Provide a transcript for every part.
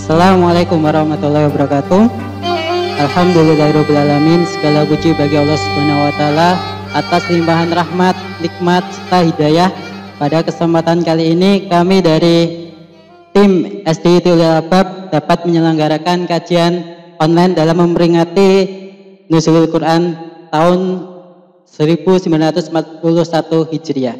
Assalamualaikum warahmatullahi wabarakatuh. Alhamdulillahirrahmanirrahim. Segala puji bagi Allah Subhanahu wa Ta'ala atas limpahan rahmat, nikmat, serta hidayah. Pada kesempatan kali ini kami dari tim SDIT Ulil Albab dapat menyelenggarakan kajian online dalam memperingati Nuzulul Quran tahun 1941 Hijriah.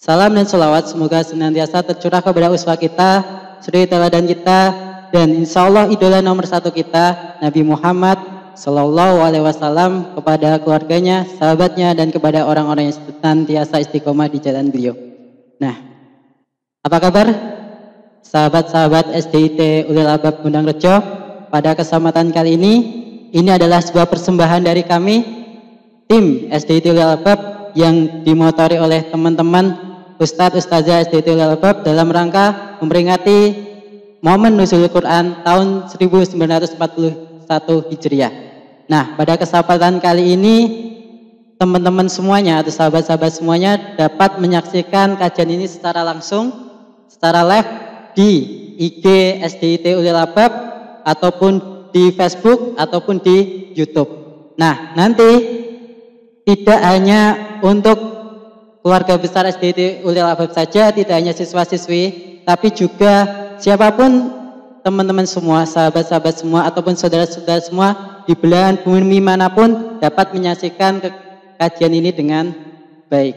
Salam dan sholawat semoga senantiasa tercurah kepada uswah kita, suri teladan kita, dan insya Allah idola nomor satu kita, Nabi Muhammad Sallallahu Alaihi Wasallam, kepada keluarganya, sahabatnya, dan kepada orang-orang yang senantiasa istiqomah di jalan beliau. Nah, apa kabar sahabat-sahabat SDIT Ulil Albab Gondang Rejo? Pada kesempatan kali ini adalah sebuah persembahan dari kami, tim SDIT Ulil Albab yang dimotori oleh teman-teman Ustadz Ustazah SDIT Ulil Albab dalam rangka memperingati momen Nuzulul Quran tahun 1941 Hijriah. Nah, pada kesempatan kali ini teman-teman semuanya atau sahabat-sahabat semuanya dapat menyaksikan kajian ini secara langsung, secara live di IG SDIT Ulil Albab ataupun di Facebook ataupun di YouTube. Nah, nanti tidak hanya untuk keluarga besar SDIT Ulil Albab saja, tidak hanya siswa-siswi, tapi juga siapapun teman-teman semua, sahabat-sahabat semua, ataupun saudara-saudara semua di belahan bumi manapun dapat menyaksikan kajian ini dengan baik.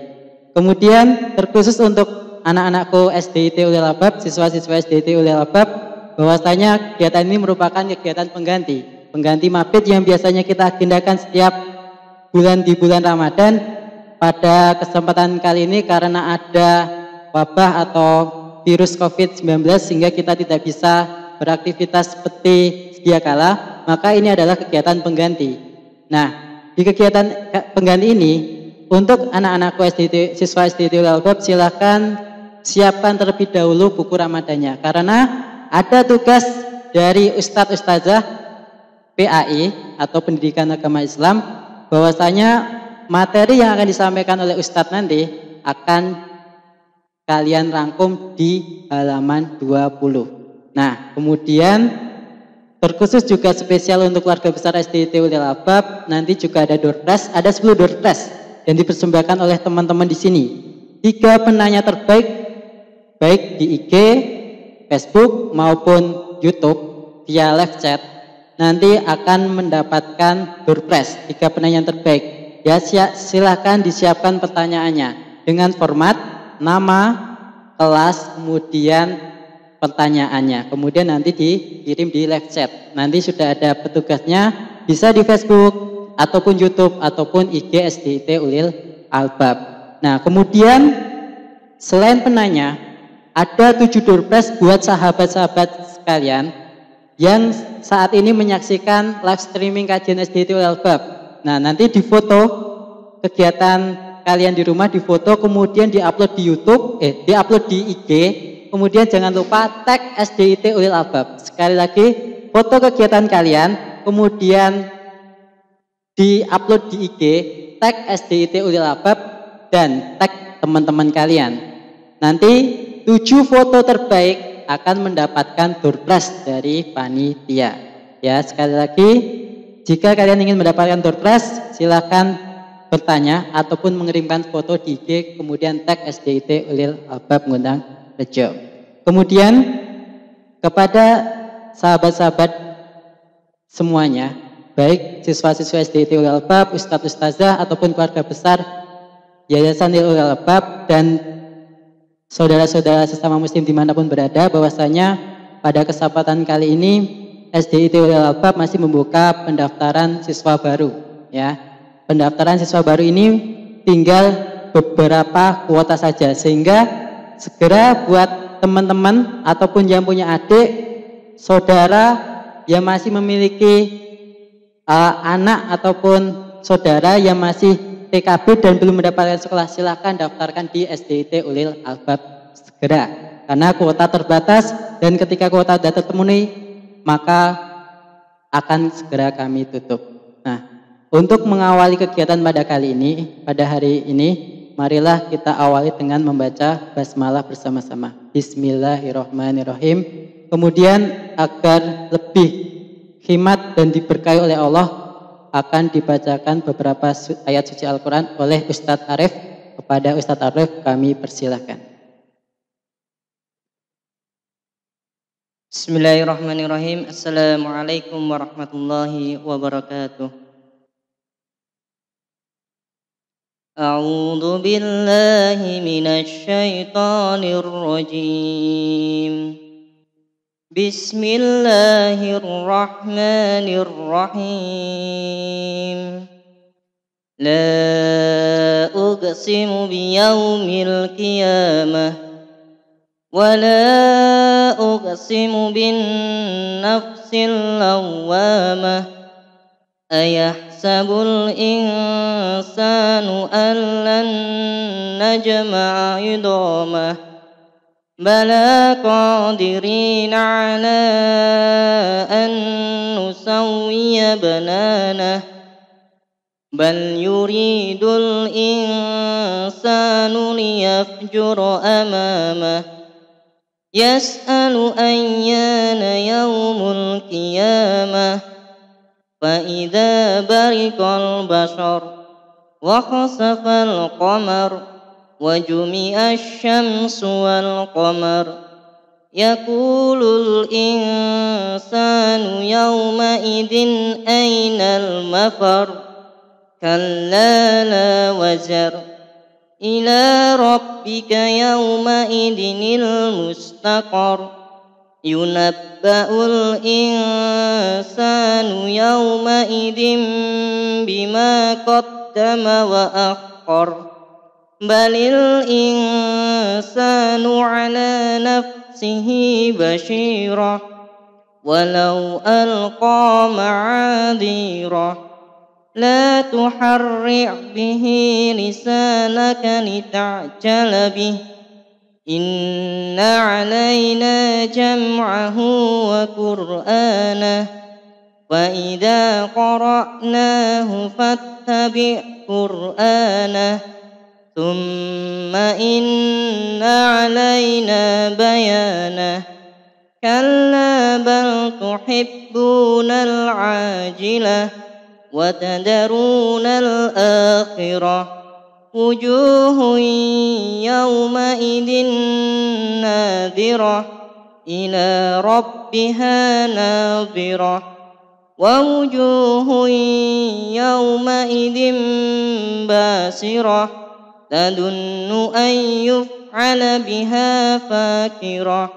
Kemudian terkhusus untuk anak-anakku SDIT Ulil Albab, siswa-siswa SDIT Ulil Albab, bahwasanya kegiatan ini merupakan kegiatan pengganti mabit yang biasanya kita agendakan setiap bulan di bulan Ramadan. Pada kesempatan kali ini karena ada wabah atau virus COVID-19 sehingga kita tidak bisa beraktivitas seperti sedia kala, maka ini adalah kegiatan pengganti. Nah, di kegiatan pengganti ini untuk anak-anakku siswa SDIT Ulil Albab silakan siapkan terlebih dahulu buku Ramadannya, karena ada tugas dari Ustadz Ustazah PAI atau Pendidikan Agama Islam, bahwasanya materi yang akan disampaikan oleh Ustadz nanti akan kalian rangkum di halaman 20. Nah, kemudian terkhusus juga spesial untuk keluarga besar SDIT Ulil Albab, nanti juga ada door prize, ada 10 door prize yang dipersembahkan oleh teman-teman di sini. 3 penanya terbaik baik di IG, Facebook maupun YouTube via live chat nanti akan mendapatkan door prize 3 penanya terbaik. Ya, silahkan disiapkan pertanyaannya dengan format nama, kelas, kemudian pertanyaannya. Kemudian nanti dikirim di live chat. Nanti sudah ada petugasnya, bisa di Facebook ataupun YouTube ataupun IG SDIT Ulil Albab. Nah, kemudian selain penanya, ada 7 door prize buat sahabat-sahabat sekalian yang saat ini menyaksikan live streaming kajian SDIT Ulil Albab. Nah, nanti difoto kegiatan kalian di rumah, difoto kemudian diupload di YouTube, diupload di IG, kemudian jangan lupa tag SDIT Ulil Albab. Sekali lagi, foto kegiatan kalian, kemudian diupload di IG, tag SDIT Ulil Albab dan tag teman-teman kalian. Nanti 7 foto terbaik akan mendapatkan door prize dari panitia. Ya, sekali lagi, jika kalian ingin mendapatkan door prize, silakan bertanya ataupun mengirimkan foto di IG, kemudian tag SDIT Ulil Albab Gondang Rejo. Kemudian kepada sahabat-sahabat semuanya, baik siswa-siswa SDIT Ulil Albab, Ustadz Ustazah ataupun keluarga besar Yayasan Ulil Albab dan saudara-saudara sesama muslim dimanapun berada, bahwasanya pada kesempatan kali ini SDIT Ulil Albab masih membuka pendaftaran siswa baru, ya. Pendaftaran siswa baru ini tinggal beberapa kuota saja, sehingga segera buat teman-teman ataupun yang punya adik, saudara yang masih memiliki anak ataupun saudara yang masih TKB dan belum mendapatkan sekolah, silahkan daftarkan di SDIT Ulil Albab segera, karena kuota terbatas dan ketika kuota sudah terpenuhi maka akan segera kami tutup. Nah, untuk mengawali kegiatan pada hari ini, marilah kita awali dengan membaca basmalah bersama-sama. Bismillahirrahmanirrahim. Kemudian agar lebih hikmat dan diberkahi oleh Allah, akan dibacakan beberapa ayat suci Al-Quran oleh Ustadz Arif. Kepada Ustadz Arif kami persilahkan. Bismillahirrahmanirrahim. Assalamualaikum warahmatullahi wabarakatuh. A'udzu billahi minasy syaithanir rajim. Bismillahirrahmanirrahim. La uqsimu biyaumil qiyamah wa la uqsimu bin nafsil lawwamah. Ayahsabul insanu an lan najma'a 'idhamah. Bala qadirin ala an nusawwiya bananah. Bal yuridul insanu liyafjura amamah. Yas'alu ayyana yaumul qiyamah. Fa idza bariqal bashar wa khasafal qamar wa jumi'asy syamsu wal qamar yaqulul insanu yawma idzin ainal mafar kalla la wazar ila rabbika yawma idzinil mustaqar yunabba'ul insanu yawma idzin bima qaddama wa akhkhar balil insanu ala nafsihi basyirah walau alqa ma'adhirah la tuharri' bihi lisanaka lita'jala bih inna 'alaina jam'ahu wa qur'anah wa idza qara'nahu fattabi' qur'anah thumma inna 'alaina bayanah kalla bal tuhibbunal 'ajilah wa tadharunal akhirah wujuhun yawma idin nadhirah ila rabbiha nadhirah wa wujuhun yawma idin basirah tadunnu an yuf'ala biha fakirah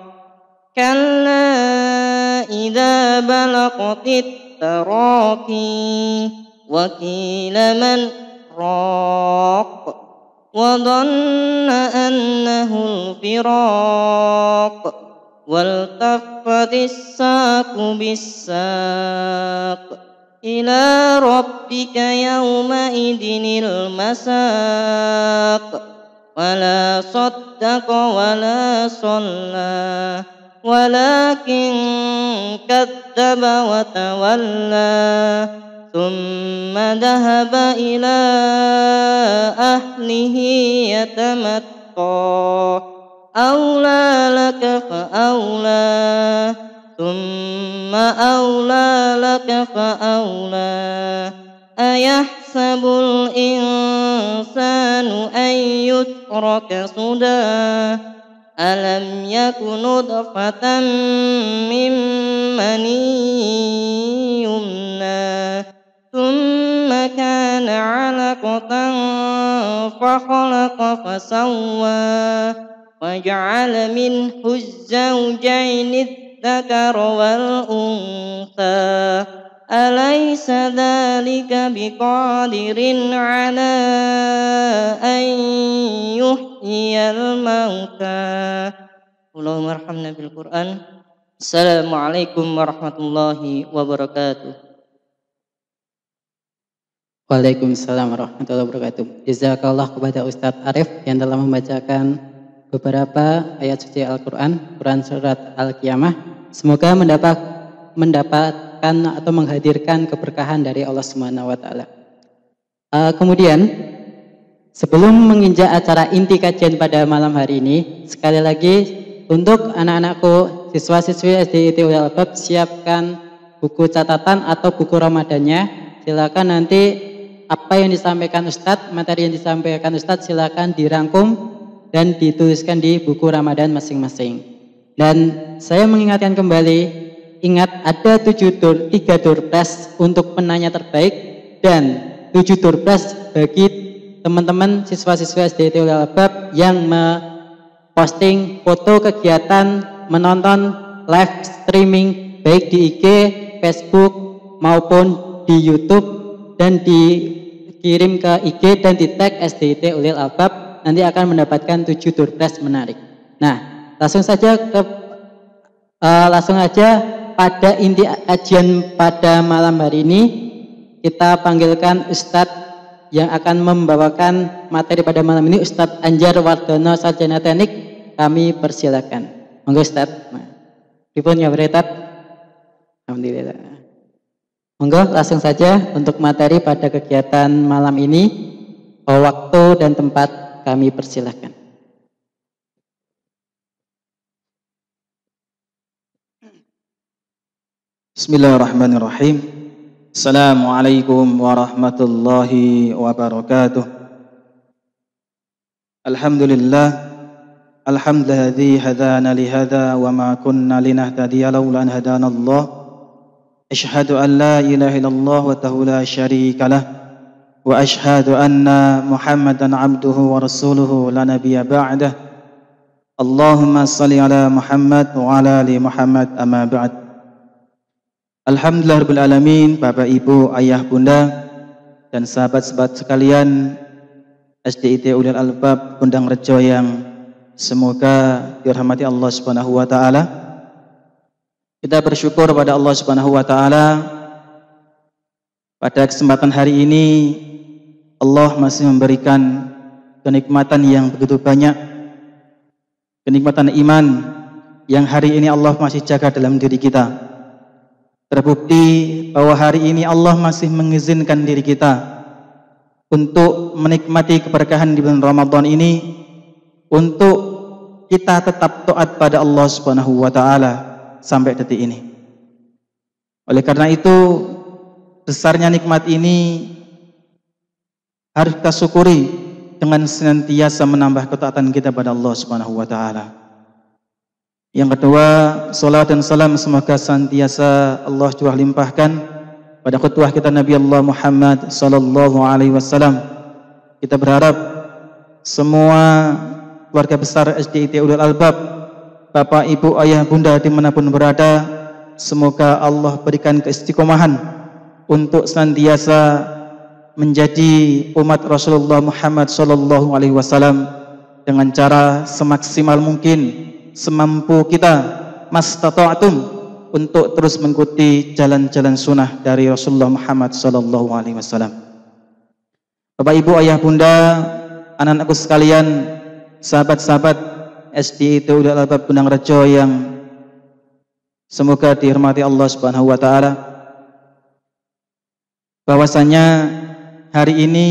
kalla idza balaqatit taraqi wa qila man raq wa dhanna annahu al-firaq wal taffatis saqu bis-saq ila rabbika yawma idzinil masaq wala saddaqa wala shalla walakin kadzdzaba wa tawalla thumma dhahaba ila ahlihi yatamatta awla laka fa awla thumma awla laka fa awla ayahsabul insanu an yutraka sudah alam yakun nutfatan min mani yumna thumma kana 'alaqatan fa khalaqa fa sawwa wa ja'ala minhu az-zawjayni الذكر والأنثى أليس ذلك بقادر على أن يحيي الموتى اللهم ارحمنا بالقرآن. Assalamualaikum warahmatullahi wabarakatuh. Waalaikumsalam warahmatullahi wabarakatuh. Jazakallah kepada Ustadz Arif yang telah membacakan beberapa ayat suci Al-Quran, Quran Surat Al-Qiyamah. Semoga mendapatkan atau menghadirkan keberkahan dari Allah Subhanahu wa Ta'ala. Kemudian, sebelum menginjak acara inti kajian pada malam hari ini, sekali lagi untuk anak-anakku siswa-siswi SD Itiul Albab, siapkan buku catatan atau buku Ramadannya. Silakan nanti apa yang disampaikan Ustadz, materi yang disampaikan Ustadz silakan dirangkum dan dituliskan di buku Ramadan masing-masing. Dan saya mengingatkan kembali, ingat ada 3 door prize untuk penanya terbaik dan 7 door prize bagi teman-teman siswa-siswa SD Itiul Albab yang posting foto kegiatan menonton live streaming baik di IG, Facebook maupun di YouTube, dan dikirim ke IG dan di tag SDIT Ulil Albab, nanti akan mendapatkan 7 door prize menarik. Nah, langsung saja pada inti kajian pada malam hari ini kita panggilkan Ustadz yang akan membawakan materi pada malam ini, Ustadz Anjar Wardono, Sarjana Teknik. Kami persilakan. Monggo Ustadz. Dipun ngabaretat. Alhamdulillah. Monggo langsung saja untuk materi pada kegiatan malam ini. Waktu dan tempat kami persilakan. Bismillahirrahmanirrahim. Assalamualaikum warahmatullahi wabarakatuh. Alhamdulillah. Alhamdulilladzi hadana li hadza wa ma kunna linahtadiya laula an hadana Allah. Asyhadu an la ilaha illallah wa la syarika lah wa asyhadu anna Muhammadan abduhu wa rasuluhu la nabiyya ba'dah. Allahumma shalli ala Muhammad wa ala ali Muhammad amma ba'd. Alhamdulillah rabbil alamin, Bapak Ibu, Ayah Bunda dan sahabat-sahabat sekalian SDIT Ulil Albab Bundang Rejo yang semoga dirahmati Allah Subhanahu wa taala. Kita bersyukur pada Allah Subhanahu wa taala pada kesempatan hari ini Allah masih memberikan kenikmatan yang begitu banyak. Kenikmatan iman yang hari ini Allah masih jaga dalam diri kita. Terbukti bahwa hari ini Allah masih mengizinkan diri kita untuk menikmati keberkahan di bulan Ramadan ini, untuk kita tetap taat pada Allah Subhanahu wa taala sampai detik ini. Oleh karena itu, besarnya nikmat ini harus kita syukuri dengan senantiasa menambah ketaatan kita pada Allah Subhanahu wa taala. Yang kedua, salat dan salam semoga senantiasa Allah curah limpahkan pada khutbah kita Nabi Allah Muhammad sallallahu alaihi wasallam. Kita berharap semua keluarga besar SDIT Ulil Albab, Bapak, Ibu, Ayah, Bunda dimanapun berada, semoga Allah berikan keistiqomahan untuk senantiasa menjadi umat Rasulullah Muhammad sallallahu alaihi wasallam dengan cara semaksimal mungkin, semampu kita, mastata'tum, untuk terus mengikuti jalan-jalan sunnah dari Rasulullah Muhammad sallallahu alaihi wasallam. Bapak, Ibu, Ayah, Bunda, anak-anakku sekalian, sahabat-sahabat SDIT Ulil Albab Bundang Rejo yang semoga dihormati Allah Subhanahu wa taala, bahwasanya hari ini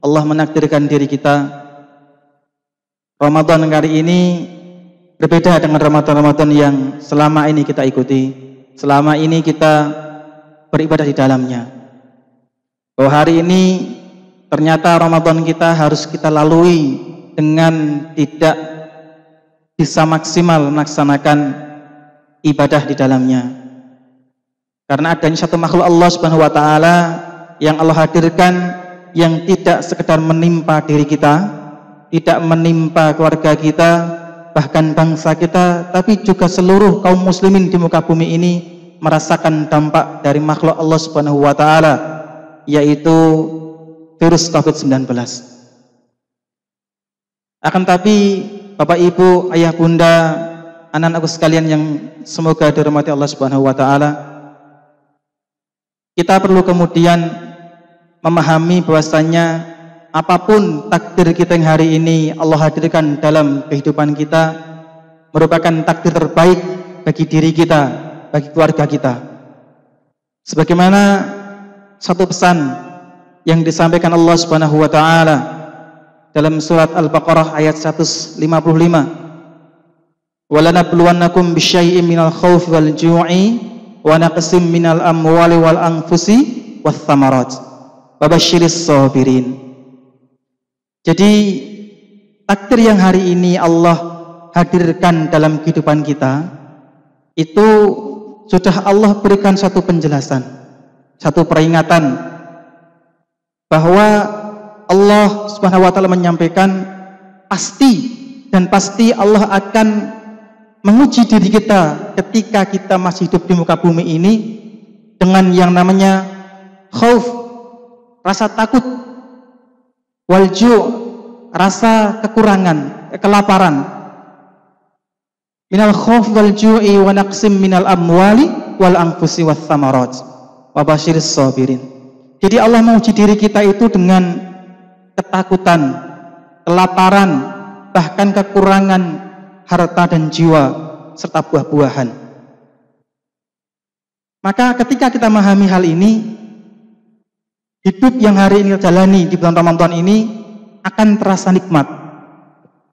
Allah menakdirkan diri kita Ramadan kali ini berbeda dengan Ramadan-Ramadan yang selama ini kita ikuti, selama ini kita beribadah di dalamnya. Bahwa hari ini ternyata Ramadan kita harus kita lalui dengan tidak bisa maksimal melaksanakan ibadah di dalamnya. Karena adanya satu makhluk Allah Subhanahu wa taala yang Allah hadirkan, yang tidak sekedar menimpa diri kita, tidak menimpa keluarga kita, bahkan bangsa kita, tapi juga seluruh kaum muslimin di muka bumi ini merasakan dampak dari makhluk Allah Subhanahu wa taala, yaitu virus COVID-19. Akan tapi Bapak, Ibu, Ayah, Bunda, anak-anakku sekalian yang semoga dirahmati Allah Subhanahu wa taala, kita perlu kemudian memahami bahwasanya apapun takdir kita yang hari ini Allah hadirkan dalam kehidupan kita merupakan takdir terbaik bagi diri kita, bagi keluarga kita. Sebagaimana satu pesan yang disampaikan Allah Subhanahu wa taala dalam surat Al-Baqarah ayat 155, walanabluwannakum bisyai'im minal khawfi wal ju'i wa naqsim minal amwali wal anfusi wath thamarat wa basyiris sabirin. Jadi takdir yang hari ini Allah hadirkan dalam kehidupan kita itu sudah Allah berikan satu penjelasan, satu peringatan bahwa Allah Subhanahu wa taala menyampaikan pasti Allah akan menguji diri kita ketika kita masih hidup di muka bumi ini dengan yang namanya khauf, rasa takut, walju', rasa kekurangan, kelaparan, minal khauf wal ju'i wa naqsim minal amwali wal anfusi wath thamarat wa basyiris sabirin. Jadi Allah menguji diri kita itu dengan ketakutan, kelaparan, bahkan kekurangan harta dan jiwa serta buah-buahan. Maka ketika kita memahami hal ini, hidup yang hari ini kita jalani di bulan Ramadan ini akan terasa nikmat.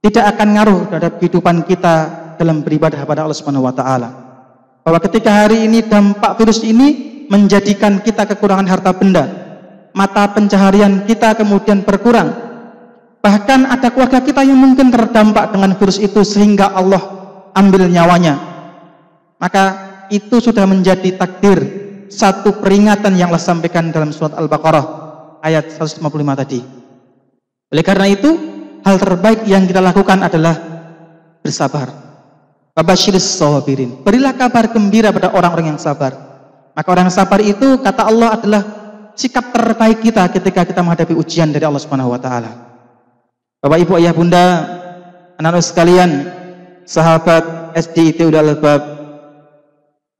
Tidak akan ngaruh terhadap kehidupan kita dalam beribadah kepada Allah Subhanahu wa taala. Bahwa ketika hari ini dampak virus ini menjadikan kita kekurangan harta benda, mata pencaharian kita kemudian berkurang. Bahkan ada keluarga kita yang mungkin terdampak dengan virus itu sehingga Allah ambil nyawanya. Maka itu sudah menjadi takdir, satu peringatan yang Allah sampaikan dalam surat Al-Baqarah ayat 155 tadi. Oleh karena itu, hal terbaik yang kita lakukan adalah bersabar. Babasyiris sabirin. Berilah kabar gembira pada orang-orang yang sabar. Maka orang yang sabar itu, kata Allah, adalah sikap terbaik kita ketika kita menghadapi ujian dari Allah Subhanahu wa taala. Bapak, Ibu, Ayah, Bunda, anak-anak sekalian, sahabat SD Itiul Albab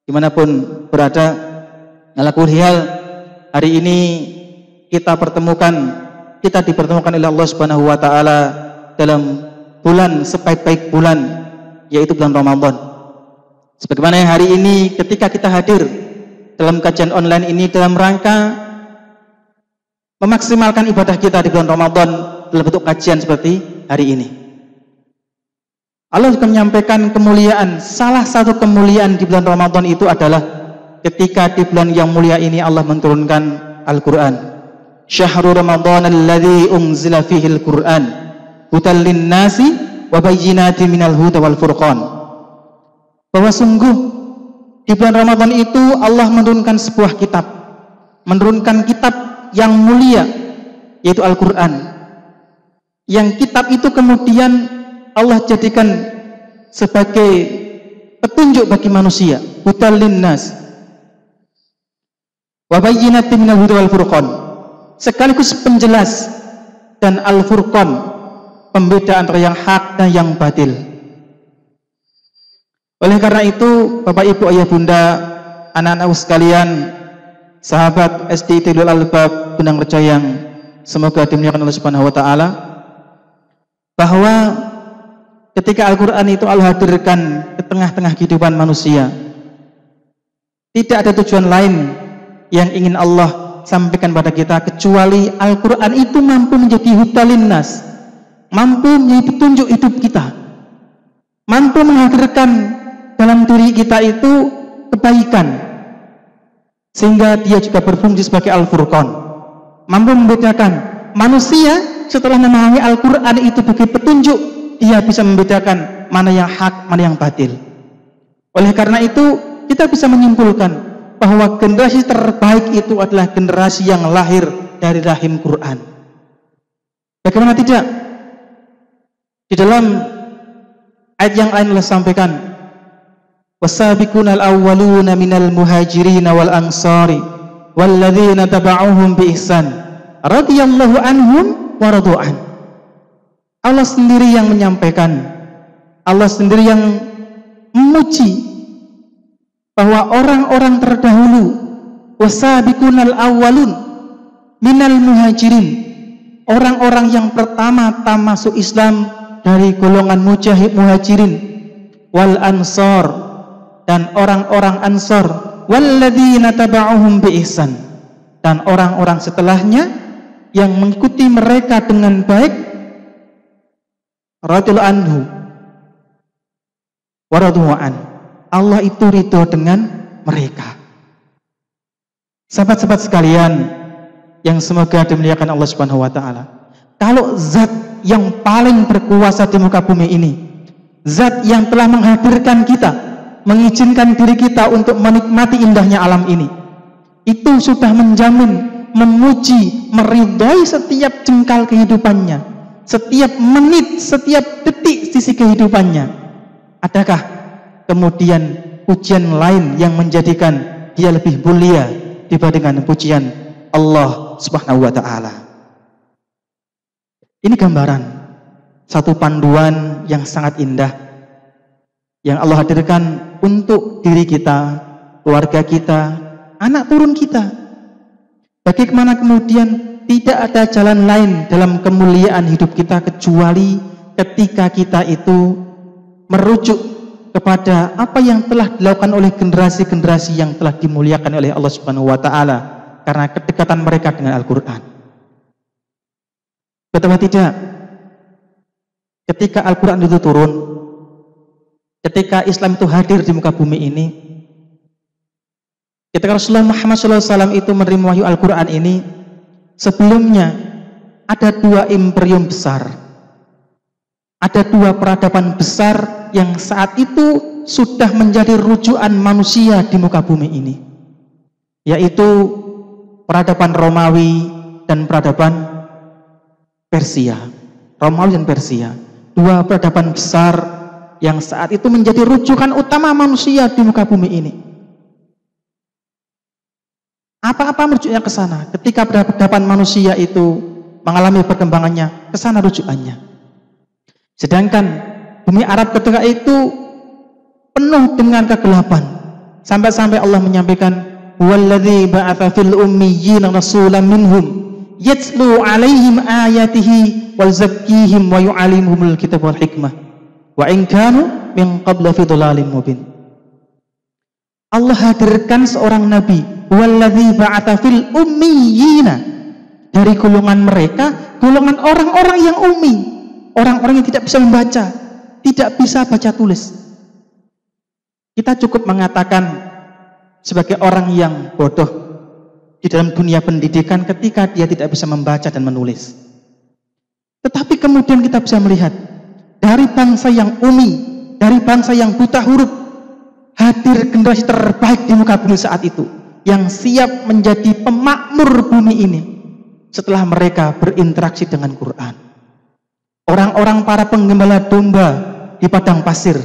dimanapun berada, ala kulli hal, hari ini kita dipertemukan oleh Allah Subhanahu wa taala dalam bulan sebaik-baik bulan, yaitu bulan Ramadan. Sebagaimana hari ini ketika kita hadir dalam kajian online ini dalam rangka memaksimalkan ibadah kita di bulan Ramadan dalam bentuk kajian seperti hari ini. Allah juga menyampaikan kemuliaan. Salah satu kemuliaan di bulan Ramadan itu adalah ketika di bulan yang mulia ini Allah menurunkan Al-Quran. Syahrul Ramadan alladzi unzila fihi Al-Quran hudan lin-nasi wa bayyinatin minal huda wal furqan. Bahwa sungguh di bulan Ramadan itu Allah menurunkan sebuah kitab, menurunkan kitab yang mulia, yaitu Al-Quran. Yang kitab itu kemudian Allah jadikan sebagai petunjuk bagi manusia, hudan lin-nas wa bayyinatin minal huda wal furqan, sekaligus penjelas dan al-furqan, pembeda antara yang hak dan yang batil. Oleh karena itu, Bapak, Ibu, Ayah, Bunda, anak-anak sekalian, sahabat SD Itiul Albab Benang Rejo yang semoga dimuliakan Allah Subhanahu wa taala, bahwa ketika Al-Quran itu Allah hadirkan ke tengah-tengah kehidupan manusia, tidak ada tujuan lain yang ingin Allah sampaikan pada kita kecuali Al-Quran itu mampu menjadi hudan linnas, mampu menjadi petunjuk hidup kita, mampu menghadirkan dalam diri kita itu kebaikan, sehingga dia juga berfungsi sebagai Al-Furqan, mampu membedakan manusia setelah memahami Al-Quran itu sebagai petunjuk. Dia bisa membedakan mana yang hak, mana yang batil. Oleh karena itu, kita bisa menyimpulkan bahwa generasi terbaik itu adalah generasi yang lahir dari rahim Quran. Bagaimana tidak? Di dalam ayat yang lain Allah sampaikan, wasabiqunal awwaluna minal muhajirin wal ansari walladzina taba'uhum bi ihsan radhiyallahu anhum wa radu'an. Allah sendiri yang menyampaikan, Allah sendiri yang memuji bahwa orang-orang terdahulu, wasabiqunal awwalun minal muhajirin, orang-orang yang pertama-tama masuk Islam dari golongan muhajirin, wal ansar, dan orang-orang ansar, walladzina taba'uhum bi ihsan, dan orang-orang setelahnya yang mengikuti mereka dengan baik, radhiyallahu anhu, Waradu'an. Allah itu ridho dengan mereka. Sahabat-sahabat sekalian yang semoga dimuliakan Allah Subhanahu wa taala. Kalau zat yang paling berkuasa di muka bumi ini, zat yang telah menghadirkan kita, mengizinkan diri kita untuk menikmati indahnya alam ini, itu sudah menjamin, memuji, meridai setiap jengkal kehidupannya, setiap menit, setiap detik sisi kehidupannya. Adakah kemudian pujian lain yang menjadikan dia lebih mulia dibandingkan pujian Allah Subhanahu wa taala? Ini gambaran satu panduan yang sangat indah yang Allah hadirkan untuk diri kita, keluarga kita, anak turun kita. Bagaimana kemudian tidak ada jalan lain dalam kemuliaan hidup kita kecuali ketika kita itu merujuk kepada apa yang telah dilakukan oleh generasi-generasi yang telah dimuliakan oleh Allah Subhanahu wa taala karena kedekatan mereka dengan Al-Qur'an. Betul tidak? Ketika Al-Quran itu turun, ketika Islam itu hadir di muka bumi ini, ketika Rasulullah Muhammad SAW itu menerima wahyu Al-Quran ini, sebelumnya ada dua imperium besar, ada dua peradaban besar yang saat itu sudah menjadi rujukan manusia di muka bumi ini, yaitu peradaban Romawi dan peradaban Persia. Romawi dan Persia, dua peradaban besar yang saat itu menjadi rujukan utama manusia di muka bumi ini. Apa-apa merujuknya ke sana. Ketika peradaban manusia itu mengalami perkembangannya, ke sana rujukannya. Sedangkan bumi Arab ketika itu penuh dengan kegelapan. Sampai-sampai Allah menyampaikan, "Huwallazi ba'atsa fil ummiyina rasulan minhum yatlu 'alaihim ayatihi wa yuzakkihim wa yu'allimuhumul kitab wal hikmah wa in kanu min qabla fi dhalalin mubin." Allah hadirkan seorang nabi, "Wallazi ba'atsa fil ummiyina," dari golongan mereka, golongan orang-orang yang ummi, orang-orang yang tidak bisa membaca, tidak bisa baca tulis. Kita cukup mengatakan sebagai orang yang bodoh di dalam dunia pendidikan ketika dia tidak bisa membaca dan menulis. Tetapi kemudian kita bisa melihat dari bangsa yang ummi, dari bangsa yang buta huruf, hadir generasi terbaik di muka bumi saat itu yang siap menjadi pemakmur bumi ini setelah mereka berinteraksi dengan Quran. Orang-orang para penggembala domba di padang pasir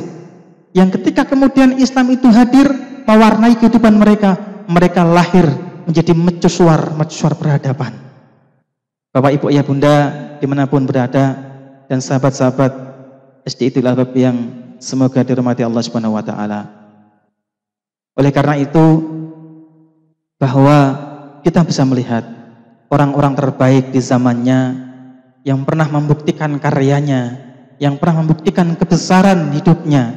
yang ketika kemudian Islam itu hadir mewarnai kehidupan mereka, mereka lahir menjadi mercusuar peradaban. Bapak, Ibu, Ayah, Bunda dimanapun berada, dan sahabat-sahabat SD Itulah Bab yang semoga dirahmati Allah Subhanahu wa taala. Oleh karena itu, bahwa kita bisa melihat orang-orang terbaik di zamannya yang pernah membuktikan karyanya, yang pernah membuktikan kebesaran hidupnya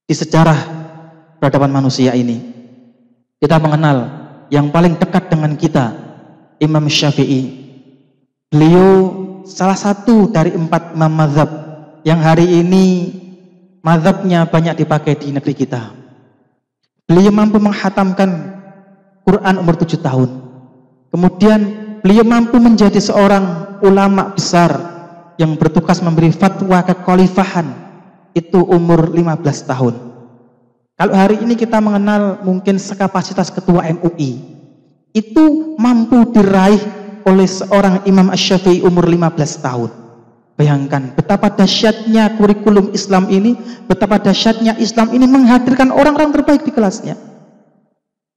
di sejarah peradaban manusia ini. Kita mengenal yang paling dekat dengan kita, Imam Syafi'i. Beliau salah satu dari 4 imam mazhab yang hari ini mazhabnya banyak dipakai di negeri kita. Beliau mampu menghatamkan Quran umur 7 tahun. Kemudian beliau mampu menjadi seorang ulama besar yang bertugas memberi fatwa kekhalifahan itu umur 15 tahun. Kalau hari ini kita mengenal mungkin sekapasitas ketua MUI, itu mampu diraih oleh seorang Imam Asy-Syafi'i umur 15 tahun. Bayangkan betapa dahsyatnya kurikulum Islam ini, betapa dahsyatnya Islam ini menghadirkan orang-orang terbaik di kelasnya.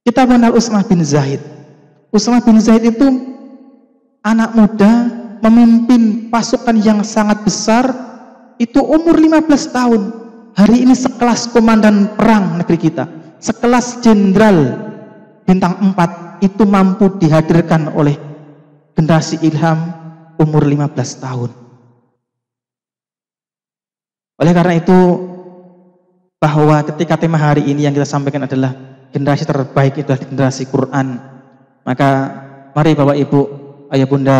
Kita mengenal Utsman bin Zaid. Utsman bin Zaid itu anak muda memimpin pasukan yang sangat besar, itu umur 15 tahun. Hari ini sekelas komandan perang negeri kita, sekelas jenderal bintang 4 itu mampu dihadirkan oleh generasi ilham umur 15 tahun. Oleh karena itu, bahwa ketika tema hari ini yang kita sampaikan adalah generasi terbaik itu adalah generasi Quran, maka mari Bapak, Ibu, Ayah, Bunda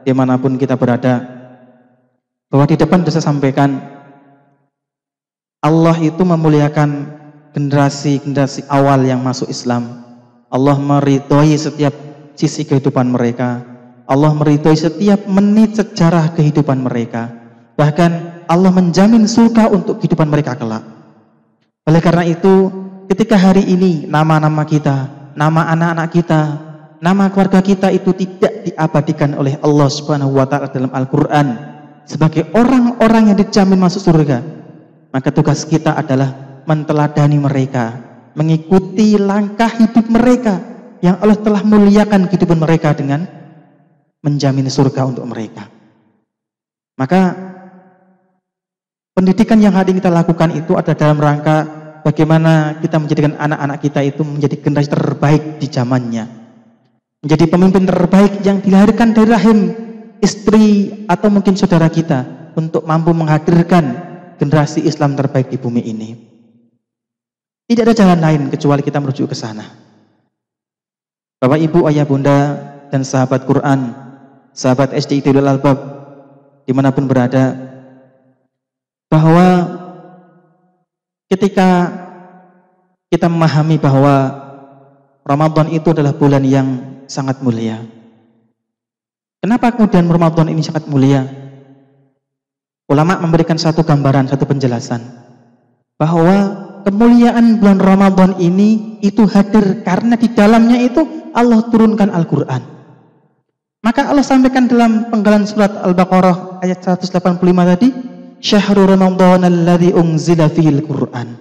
dimanapun kita berada, bahwa di depan saya sampaikan Allah itu memuliakan generasi-generasi awal yang masuk Islam. Allah meridhoi setiap sisi kehidupan mereka. Allah meridhoi setiap menit sejarah kehidupan mereka. Bahkan Allah menjamin surga untuk kehidupan mereka kelak. Oleh karena itu, ketika hari ini nama-nama kita, nama anak-anak kita, nama keluarga kita itu tidak diabadikan oleh Allah Subhanahu wa taala dalam Al-Qur'an sebagai orang-orang yang dijamin masuk surga, maka tugas kita adalah menteladani mereka, mengikuti langkah hidup mereka yang Allah telah muliakan kehidupan mereka dengan menjamin surga untuk mereka. Maka pendidikan yang hari ini kita lakukan itu adalah dalam rangka bagaimana kita menjadikan anak-anak kita itu menjadi generasi terbaik di zamannya, menjadi pemimpin terbaik yang dilahirkan dari rahim istri atau mungkin saudara kita, untuk mampu menghadirkan generasi Islam terbaik di bumi ini. Tidak ada jalan lain kecuali kita merujuk ke sana. Bapak, Ibu, Ayah, Bunda, dan sahabat Quran, sahabat SDI Tilul Albab dimanapun berada, bahwa ketika kita memahami bahwa Ramadan itu adalah bulan yang sangat mulia. Kenapa kemudian Ramadan ini sangat mulia? Ulama memberikan satu gambaran, satu penjelasan, bahwa kemuliaan bulan Ramadan ini itu hadir karena di dalamnya itu Allah turunkan Al-Quran. Maka Allah sampaikan dalam penggalan surat Al-Baqarah ayat 185 tadi, Syahrul Ramadan alladzi unzila fihil Qur'an,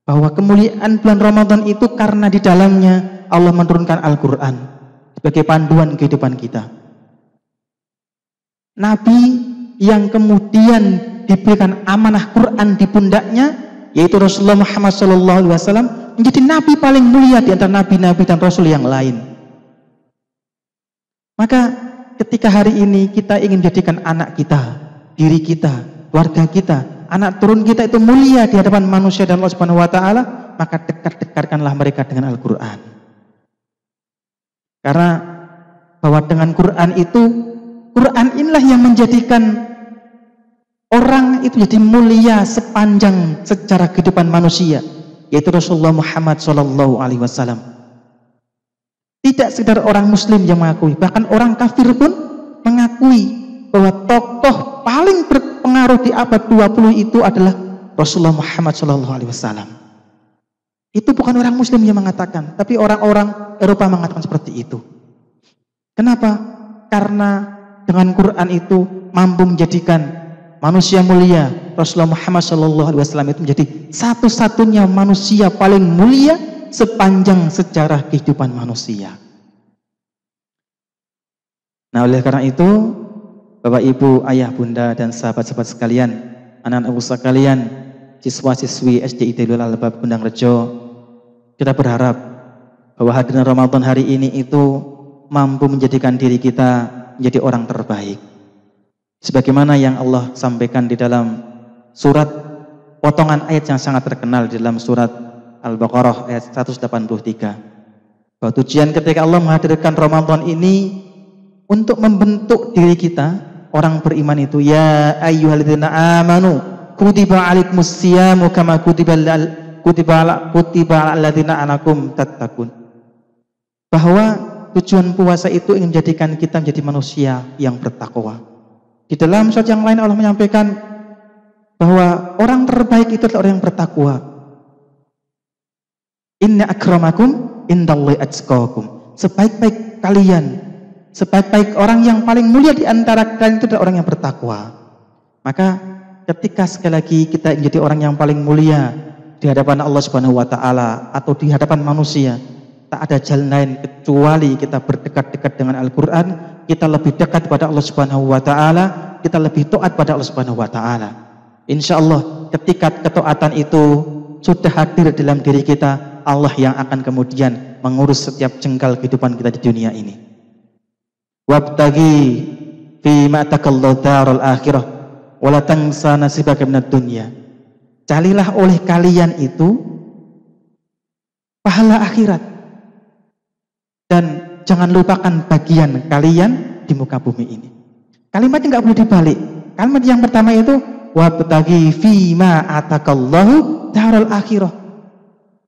bahwa kemuliaan bulan Ramadan itu karena di dalamnya Allah menurunkan Al-Quran sebagai panduan kehidupan kita. Nabi yang kemudian diberikan amanah Quran di pundaknya, yaitu Rasulullah Muhammad SAW, menjadi nabi paling mulia di antara nabi-nabi dan rasul yang lain. Maka ketika hari ini kita ingin menjadikan anak kita, diri kita, keluarga kita, anak turun kita itu mulia di hadapan manusia dan Allah Subhanahu wa taala, maka dekat-dekatkanlah mereka dengan Al-Qur'an. Karena bahwa dengan Quran itu, Quran inilah yang menjadikan orang itu jadi mulia sepanjang sejarah kehidupan manusia, yaitu Rasulullah Muhammad SAW. Tidak sekedar orang muslim yang mengakui, bahkan orang kafir pun mengakui bahwa tokoh paling berpengaruh di abad 20 itu adalah Rasulullah Muhammad SAW. Itu bukan orang muslim yang mengatakan, tapi orang-orang Eropa mengatakan seperti itu. Kenapa? Karena dengan Quran itu mampu menjadikan manusia mulia. Rasulullah Muhammad SAW itu menjadi satu-satunya manusia paling mulia sepanjang sejarah kehidupan manusia. Nah, oleh karena itu, Bapak, Ibu, Ayah, Bunda, dan sahabat-sahabat sekalian, anak-anak sekalian, siswa-siswi SDI Tilul Albab Gunung Rejo, kita berharap bahwa hadirnya Ramadan hari ini itu mampu menjadikan diri kita menjadi orang terbaik. Sebagaimana yang Allah sampaikan di dalam surat potongan ayat yang sangat terkenal di dalam surat Al-Baqarah ayat 183. Bahwa tujuan ketika Allah menghadirkan Ramadan ini untuk membentuk diri kita, orang beriman itu, ya ayyuhalladzina amanu kutiba alaikumusyamu kama kutiba alladzina anakum tattaqun. Bahwa tujuan puasa itu ingin menjadikan kita menjadi manusia yang bertakwa. Di dalam surat yang lain Allah menyampaikan bahwa orang terbaik itu adalah orang yang bertakwa. Inna akramakum indallahi atqakum. Sebaik-baik kalian, sebaik-baik orang yang paling mulia di antara kalian itu adalah orang yang bertakwa. Maka ketika sekali lagi kita menjadi orang yang paling mulia di hadapan Allah Subhanahu wa taala atau di hadapan manusia, tak ada jalan lain kecuali kita berdekat-dekat dengan Al-Quran, kita lebih dekat pada Allah Subhanahu wa taala, kita lebih taat pada Allah Subhanahu wa taala. Insyaallah ketika ketaatan itu sudah hadir dalam diri kita, Allah yang akan kemudian mengurus setiap jengkal kehidupan kita di dunia ini. Wabtagi fi ma atakallahu darul akhirah wa la tansa nasibaka minad dunya. Carilah oleh kalian itu pahala akhirat, dan jangan lupakan bagian kalian di muka bumi ini. Kalimatnya nggak boleh dibalik. Kalimat yang pertama itu wabtaghi fima atakallahu daral akhirah.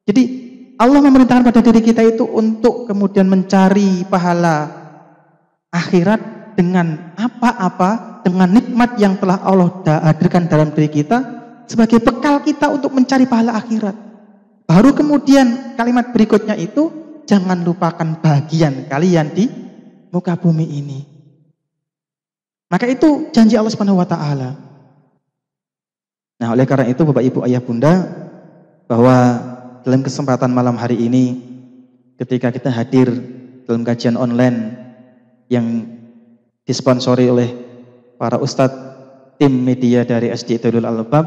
Jadi Allah memerintahkan pada diri kita itu untuk kemudian mencari pahala akhirat dengan apa-apa, dengan nikmat yang telah Allah hadirkan dalam diri kita sebagai bekal kita untuk mencari pahala akhirat. Baru kemudian kalimat berikutnya itu, jangan lupakan bagian kalian di muka bumi ini. Maka itu janji Allah Subhanahu wa taala. Nah, oleh karena itu Bapak Ibu Ayah Bunda, bahwa dalam kesempatan malam hari ini ketika kita hadir dalam kajian online yang disponsori oleh para ustadz tim media dari SD Tulul Albab,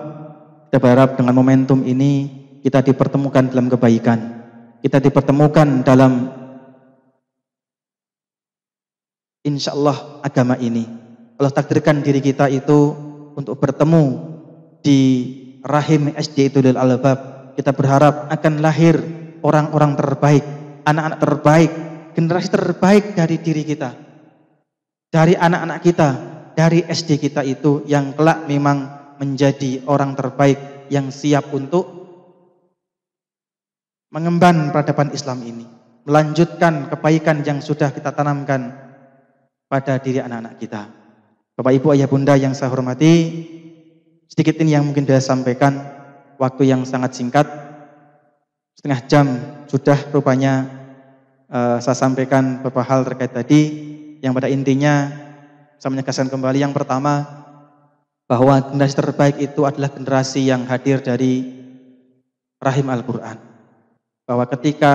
kita berharap dengan momentum ini kita dipertemukan dalam kebaikan, kita dipertemukan dalam insya Allah agama ini. Allah takdirkan diri kita itu untuk bertemu di rahim SD Tulul Albab. Kita berharap akan lahir orang-orang terbaik, anak-anak terbaik, generasi terbaik dari diri kita, dari anak-anak kita, dari SD kita itu yang kelak memang menjadi orang terbaik yang siap untuk mengemban peradaban Islam ini, melanjutkan kebaikan yang sudah kita tanamkan pada diri anak-anak kita. Bapak Ibu Ayah Bunda yang saya hormati, sedikit ini yang mungkin saya sampaikan. Waktu yang sangat singkat, setengah jam sudah rupanya saya sampaikan beberapa hal terkait tadi, yang pada intinya saya menegaskan kembali yang pertama, bahwa generasi terbaik itu adalah generasi yang hadir dari rahim Al-Quran. Bahwa ketika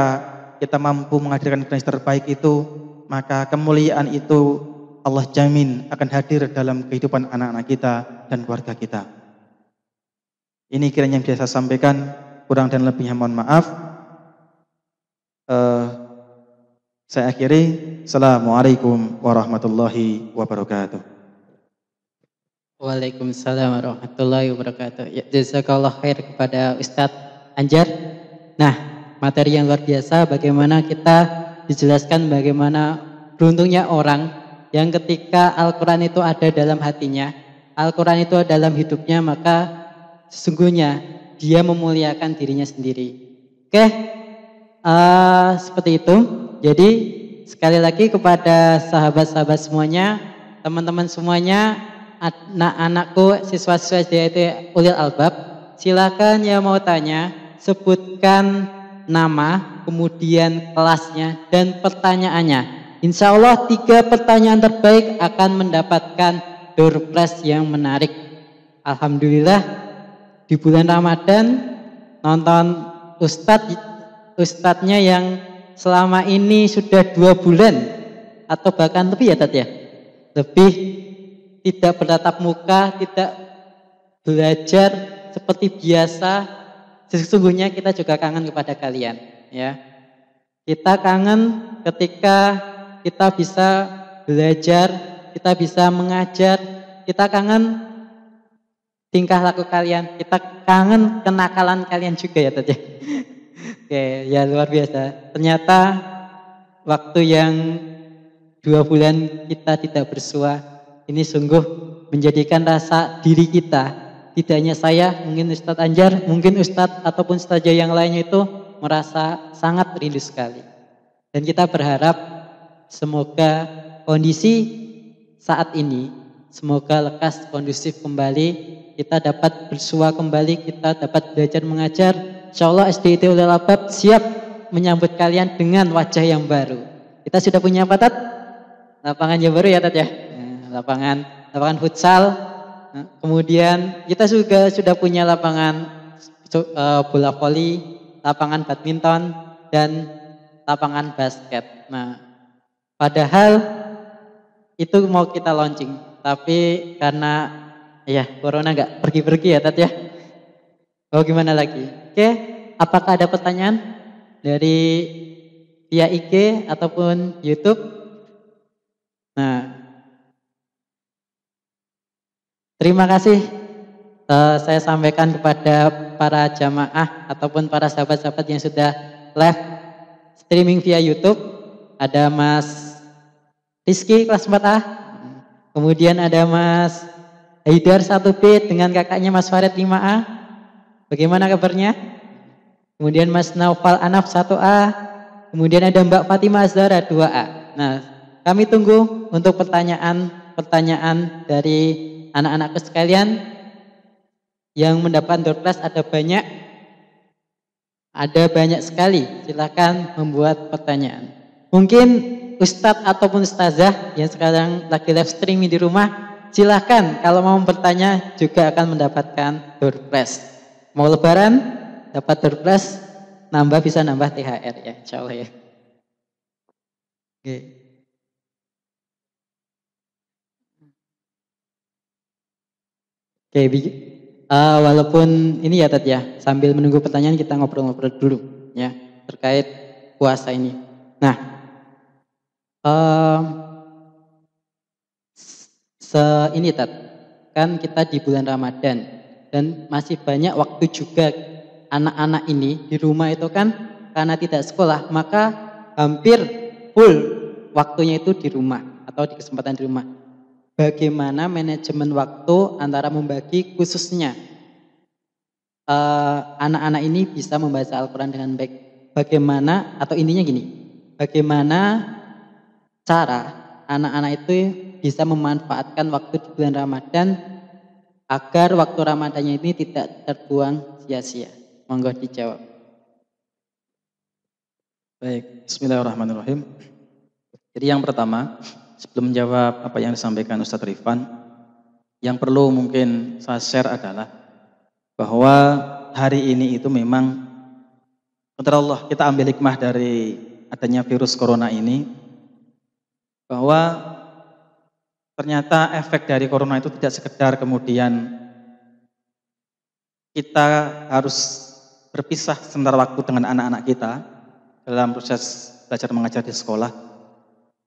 kita mampu menghadirkan generasi terbaik itu, maka kemuliaan itu Allah jamin akan hadir dalam kehidupan anak-anak kita dan keluarga kita. Ini kiranya yang bisa saya sampaikan, kurang dan lebihnya mohon maaf. Saya akhiri. Assalamualaikum warahmatullahi wabarakatuh. Waalaikumsalam warahmatullahi wabarakatuh. Ya, jazakallah khair kepada Ustadz Anjar. Nah, materi yang luar biasa, bagaimana kita dijelaskan bagaimana beruntungnya orang yang ketika Al-Quran itu ada dalam hatinya, Al-Quran itu dalam hidupnya, maka sesungguhnya dia memuliakan dirinya sendiri. Oke, seperti itu. Jadi sekali lagi kepada sahabat-sahabat semuanya, teman-teman semuanya, anak-anakku, siswa-siswa itu ulil albab, silakan yang mau tanya, sebutkan nama, kemudian kelasnya dan pertanyaannya. Insya Allah 3 pertanyaan terbaik akan mendapatkan door prize yang menarik. Alhamdulillah. Di bulan Ramadan nonton ustadznya yang selama ini sudah 2 bulan atau bahkan lebih ya Tat ya, lebih tidak bertatap muka, tidak belajar seperti biasa. Sesungguhnya kita juga kangen kepada kalian ya. Kita kangen ketika kita bisa belajar, kita bisa mengajar, kita kangen tingkah laku kalian, kita kangen kenakalan kalian juga ya Tati. Oke, ya luar biasa. Ternyata waktu yang 2 bulan kita tidak bersua, ini sungguh menjadikan rasa diri kita, tidak hanya saya, mungkin Ustadz Anjar, mungkin Ustadz ataupun Ustadzah yang lainnya itu merasa sangat rindu sekali. Dan kita berharap semoga kondisi saat ini, semoga lekas kondusif kembali, kita dapat bersua kembali, kita dapat belajar mengajar. Insyaallah SDIT Ulil Albab siap menyambut kalian dengan wajah yang baru. Kita sudah punya apa Tat? Lapangan yang baru ya Tat ya? Lapangan futsal. Kemudian kita juga sudah punya lapangan bola voli, lapangan badminton, dan lapangan basket. Nah, padahal itu mau kita launching, tapi karena ya corona nggak pergi-pergi ya Tat ya. Oh gimana lagi? Oke, apakah ada pertanyaan dari via IG ataupun YouTube? Nah, terima kasih saya sampaikan kepada para jamaah ataupun para sahabat-sahabat yang sudah live streaming via YouTube. Ada Mas Rizky kelas 4A, kemudian ada Mas Haidar 1B dengan kakaknya Mas Farid 5A. Bagaimana kabarnya? Kemudian Mas Naufal Anaf 1A. Kemudian ada Mbak Fatimah Azhara 2A. Nah, kami tunggu untuk pertanyaan dari anak-anakku sekalian yang mendapatkan door prize. Ada banyak sekali. Silakan membuat pertanyaan. Mungkin Ustadz ataupun Ustazah yang sekarang lagi live streaming di rumah, silakan kalau mau bertanya juga akan mendapatkan door prize. Mau lebaran dapat door prize, bisa nambah THR ya, insya Allah ya. Oke. Oke, walaupun ini ya Tat ya, sambil menunggu pertanyaan kita ngobrol-ngobrol dulu ya terkait puasa ini. Nah, ini Tat, kan kita di bulan Ramadan dan masih banyak waktu juga anak-anak ini di rumah itu kan karena tidak sekolah, maka hampir full waktunya itu di rumah atau di kesempatan di rumah. Bagaimana manajemen waktu antara membagi khususnya anak-anak ini bisa membaca Al-Quran dengan baik. Bagaimana atau intinya gini, bagaimana cara anak-anak itu bisa memanfaatkan waktu di bulan Ramadan agar waktu Ramadannya ini tidak terbuang sia-sia. Monggo dijawab. Baik, bismillahirrahmanirrahim. Jadi yang pertama, sebelum menjawab apa yang disampaikan Ustadz Rifan, yang perlu mungkin saya share adalah bahwa hari ini itu memang qadar Allah, kita ambil hikmah dari adanya virus corona ini, bahwa ternyata efek dari corona itu tidak sekedar kemudian kita harus berpisah sementara waktu dengan anak-anak kita dalam proses belajar mengajar di sekolah,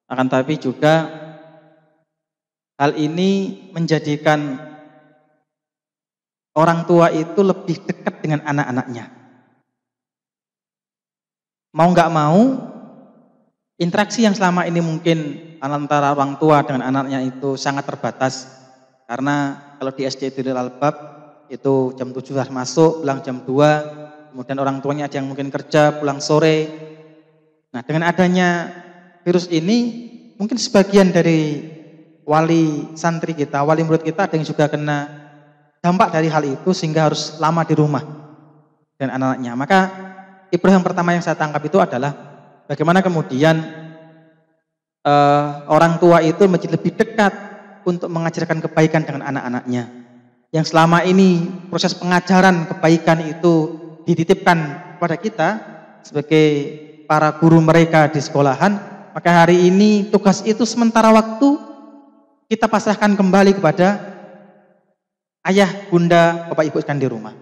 akan tapi juga hal ini menjadikan orang tua itu lebih dekat dengan anak-anaknya. Mau nggak mau, interaksi yang selama ini mungkin antara orang tua dengan anaknya itu sangat terbatas. Karena kalau di SD Tilil Albab itu jam 7 harus masuk, pulang jam 2, kemudian orang tuanya ada yang mungkin kerja, pulang sore. Nah, dengan adanya virus ini, mungkin sebagian dari wali santri kita, wali murid kita ada yang juga kena dampak dari hal itu sehingga harus lama di rumah dan anak-anaknya. Maka ibrah yang pertama yang saya tangkap itu adalah bagaimana kemudian orang tua itu menjadi lebih dekat untuk mengajarkan kebaikan dengan anak-anaknya. Yang selama ini proses pengajaran kebaikan itu dititipkan kepada kita sebagai para guru mereka di sekolahan, maka hari ini tugas itu sementara waktu kita pasrahkan kembali kepada ayah, bunda, bapak ibu sekalian di rumah.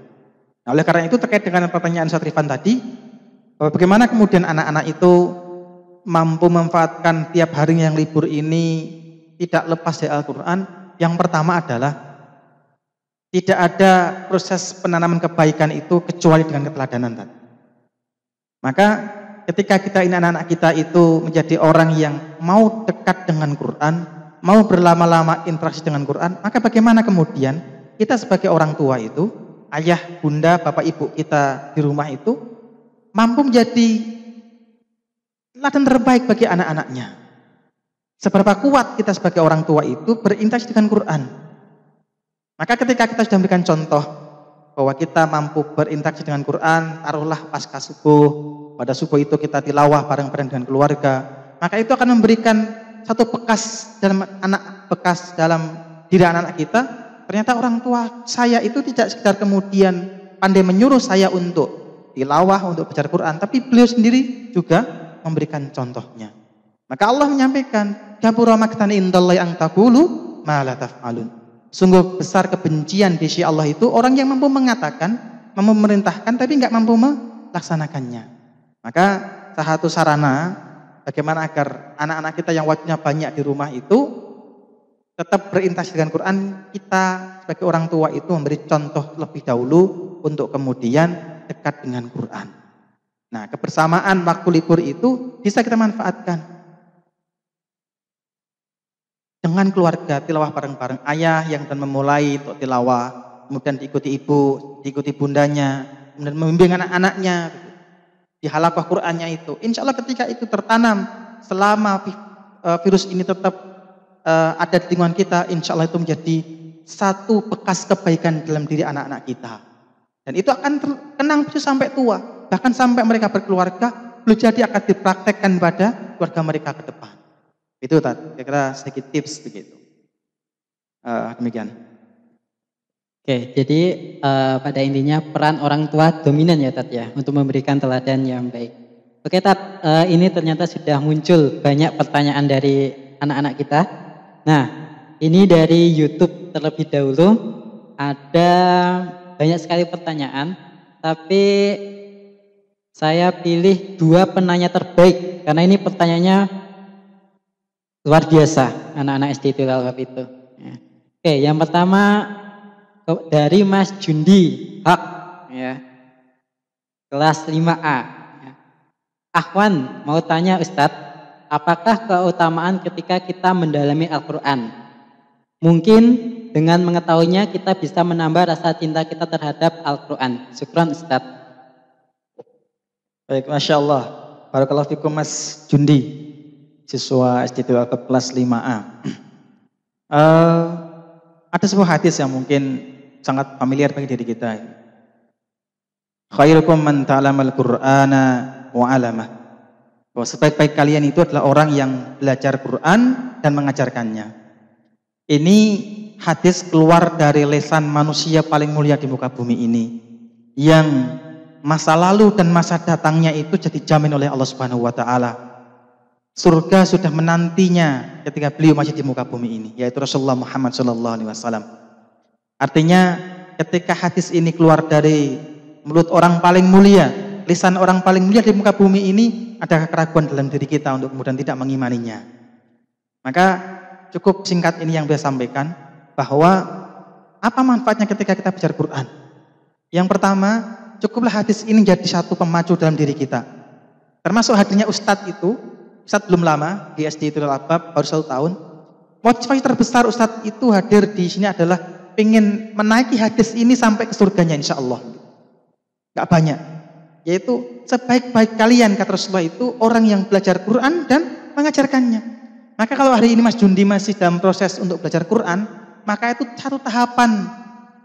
Nah, oleh karena itu terkait dengan pertanyaan Ustadz Rifan tadi, bahwa bagaimana kemudian anak-anak itu mampu memanfaatkan tiap hari yang libur ini tidak lepas dari Al-Quran. Yang pertama adalah tidak ada proses penanaman kebaikan itu kecuali dengan keteladanan tadi. Maka ketika kita ini anak-anak kita itu menjadi orang yang mau dekat dengan Quran, mau berlama-lama interaksi dengan Quran, maka bagaimana kemudian kita sebagai orang tua itu, ayah, bunda, bapak, ibu kita di rumah itu mampu menjadi teladan terbaik bagi anak-anaknya. Seberapa kuat kita sebagai orang tua itu berinteraksi dengan Quran. Maka ketika kita sudah memberikan contoh bahwa kita mampu berinteraksi dengan Quran, taruhlah pasca subuh, pada subuh itu kita tilawah bareng-bareng dengan keluarga, maka itu akan memberikan satu bekas dalam diri anak-anak kita. Ternyata orang tua saya itu tidak sekedar kemudian pandai menyuruh saya untuk tilawah, untuk baca Quran, tapi beliau sendiri juga memberikan contohnya. Maka Allah menyampaikan, kabura maqtan indallahi an taqulu ma la taf'alun. Sungguh besar kebencian di sisi Allah itu orang yang mampu mengatakan, mampu memerintahkan tapi enggak mampu melaksanakannya. Maka salah satu sarana bagaimana agar anak-anak kita yang waktunya banyak di rumah itu tetap berinteraksi dengan Quran, kita sebagai orang tua itu memberi contoh lebih dahulu untuk kemudian dekat dengan Quran. Nah, kebersamaan waktu libur itu bisa kita manfaatkan. dengan keluarga, tilawah bareng-bareng. Ayah yang akan memulai untuk tilawah, kemudian diikuti ibu, diikuti bundanya, kemudian membimbing anak-anaknya di halaqah Qur'annya itu. Insya Allah ketika itu tertanam, selama virus ini tetap ada di lingkungan kita, insya Allah itu menjadi satu bekas kebaikan dalam diri anak-anak kita. Dan itu akan terkenang sampai tua, bahkan sampai mereka berkeluarga, belum jadi akan dipraktekkan pada keluarga mereka ke depan. Itu kira-kira sedikit tips begitu. Demikian. Oke, jadi pada intinya peran orang tua dominan ya Tat ya, untuk memberikan teladan yang baik. Oke Tat, ini ternyata sudah muncul banyak pertanyaan dari anak-anak kita. Nah, ini dari YouTube terlebih dahulu, ada banyak sekali pertanyaan, tapi saya pilih 2 penanya terbaik, karena ini pertanyaannya luar biasa, anak-anak SD Tilal Albab itu. Ya. Oke, yang pertama dari Mas Jundi Hak, ya, kelas 5A. Ya. Ahwan mau tanya Ustadz, apakah keutamaan ketika kita mendalami Al-Quran? Mungkin dengan mengetahuinya kita bisa menambah rasa cinta kita terhadap Al-Quran. Syukran Ustadz. Baik, Masya Allah. Barakallahu fikum Mas Jundi, siswa SD Tilal Albab kelas 5A. Ada sebuah hadis yang mungkin sangat familiar bagi diri kita. Khairukum man ta'alamal Qur'ana wa 'alamah. Bahwa sebaik-baik kalian itu adalah orang yang belajar Quran dan mengajarkannya. Ini hadis keluar dari lisan manusia paling mulia di muka bumi ini, yang masa lalu dan masa datangnya itu jadi jamin oleh Allah Subhanahu wa taala. Surga sudah menantinya ketika beliau masih di muka bumi ini, yaitu Rasulullah Muhammad SAW. Artinya ketika hadis ini keluar dari mulut orang paling mulia, lisan orang paling mulia di muka bumi ini, ada keraguan dalam diri kita untuk kemudian tidak mengimaninya. Maka cukup singkat ini yang saya sampaikan, bahwa apa manfaatnya ketika kita belajar Quran. Yang pertama, cukuplah hadis ini jadi satu pemacu dalam diri kita. Termasuk hadirnya Ustadz itu, Ustadz belum lama di SD Tilal Albab, baru 1 tahun. Motivasi terbesar Ustadz itu hadir di sini adalah ingin menaiki hadis ini sampai ke surganya insya Allah. Gak banyak. Yaitu sebaik-baik kalian, kata Rasulullah itu, orang yang belajar Quran dan mengajarkannya. Maka kalau hari ini Mas Jundi masih dalam proses untuk belajar Quran, maka itu satu tahapan